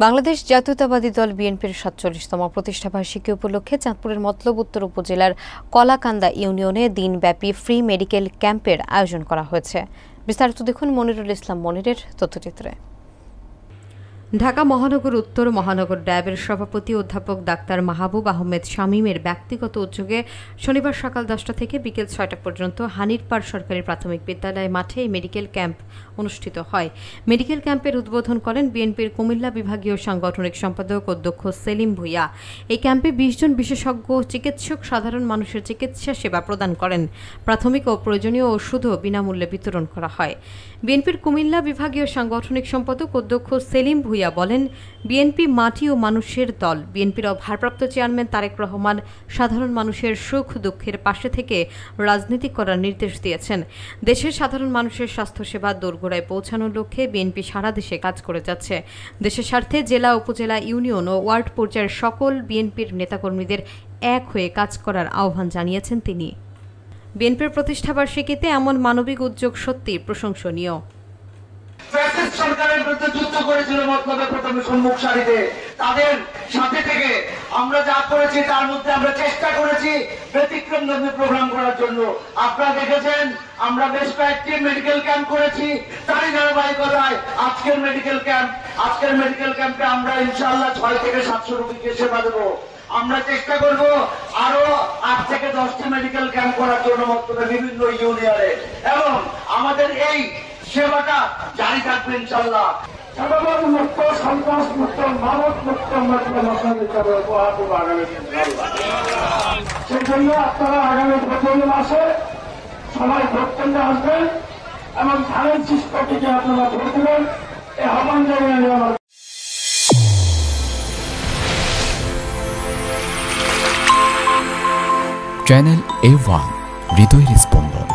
বাংলাদেশ জাতীয়তাবাদী দল বিএনপির ৪৭তম প্রতিষ্ঠাবার্ষিকী উপলক্ষে চাঁদপুরের মতলব উত্তর উপজেলার কলাকান্দা ইউনিয়নে দিনব্যাপী ফ্রি মেডিকেল ক্যাম্পের আয়োজন করা হয়েছে। বিস্তারিত দেখুন মনিরুল ইসলাম মনিরের তথ্যচিত্রে। ঢাকা মহানগর উত্তর মহানগর ড্যাবের সভাপতি অধ্যাপক ডাক্তার মাহবুব আহমেদ শামীমের ব্যক্তিগত উদ্যোগে শনিবার সকাল ১০টা থেকে বিকেল ৬টা পর্যন্ত হানিরপাড় সরকারি প্রাথমিক বিদ্যালয় মাঠে এই মেডিকেল ক্যাম্প অনুষ্ঠিত হয়। মেডিকেল ক্যাম্পের উদ্বোধন করেন বিএনপির কুমিল্লা বিভাগীয় সাংগঠনিক সম্পাদক অধ্যক্ষ সেলিম ভূঁইয়া। এই ক্যাম্পে ২০ জন বিশেষজ্ঞ চিকিৎসক সাধারণ মানুষের চিকিৎসা সেবা প্রদান করেন। প্রাথমিক ও প্রয়োজনীয় ওষুধও বিনামূল্যে বিতরণ করা হয়। বিএনপির কুমিল্লা বিভাগীয় সাংগঠনিক সম্পাদক অধ্যক্ষ সেলিম ভূঁইয়া বলেন, বিএনপি মাটি ও মানুষের দল। বিএনপির ভারপ্রাপ্ত চেয়ারম্যান তারেক রহমান সাধারণ মানুষের সুখ দুঃখের পাশে থেকে রাজনীতি করার নির্দেশ দিয়েছেন। দেশের সাধারণ মানুষের স্বাস্থ্যসেবা দোরগোড়ায় পৌঁছানোর লক্ষ্যে বিএনপি সারা দেশে কাজ করে যাচ্ছে। দেশের স্বার্থে জেলা, উপজেলা, ইউনিয়ন ও ওয়ার্ড পর্যায়ের সকল বিএনপির নেতাকর্মীদের এক হয়ে কাজ করার আহ্বান জানিয়েছেন তিনি। বিএনপির প্রতিষ্ঠাবার্ষিকীতে এমন মানবিক উদ্যোগ সত্যি প্রশংসনীয়। সরকারের বিরুদ্ধে যুদ্ধ করেছিল মতলবে প্রথমে সম্মুখ সারিতে, তাদের সাথে থেকে আমরা যা করেছি তার মধ্যে আমরা চেষ্টা করেছি ব্যতিক্রমধর্মী প্রোগ্রাম করার জন্য। আপনারা দেখেছেন আমরা বেশ কয়েকটি মেডিকেল ক্যাম্প করেছি, তারই ধারাবাহিকতায় আজকের মেডিকেল ক্যাম্পে আমরা ইনশাআল্লাহ ৬ থেকে ৭০০ রোগীকে সেবা দেবো। আমরা চেষ্টা করব আরো ৮ থেকে ১০টি মেডিকেল ক্যাম্প করার জন্য মতলবে বিভিন্ন ইউনিয়নে, এবং আমাদের এই সেবাটা জারি থাকবে ইনশাআল্লাহ। চাঁদাবাজ মুক্ত, সন্ত্রাস মুক্ত, মানব মুক্ত আগামী সেই জন্য আপনারা আগামী ফেব্রুয়ারি মাসে সবাই ভোট কেন্দ্রে আসবেন এবং ধানের শিষ্যটিকে আপনারা ভোট দেবেন, এই আহ্বান জানিয়ে আমি আমার চ্যানেল A1 হৃদয়ের স্পন্দন।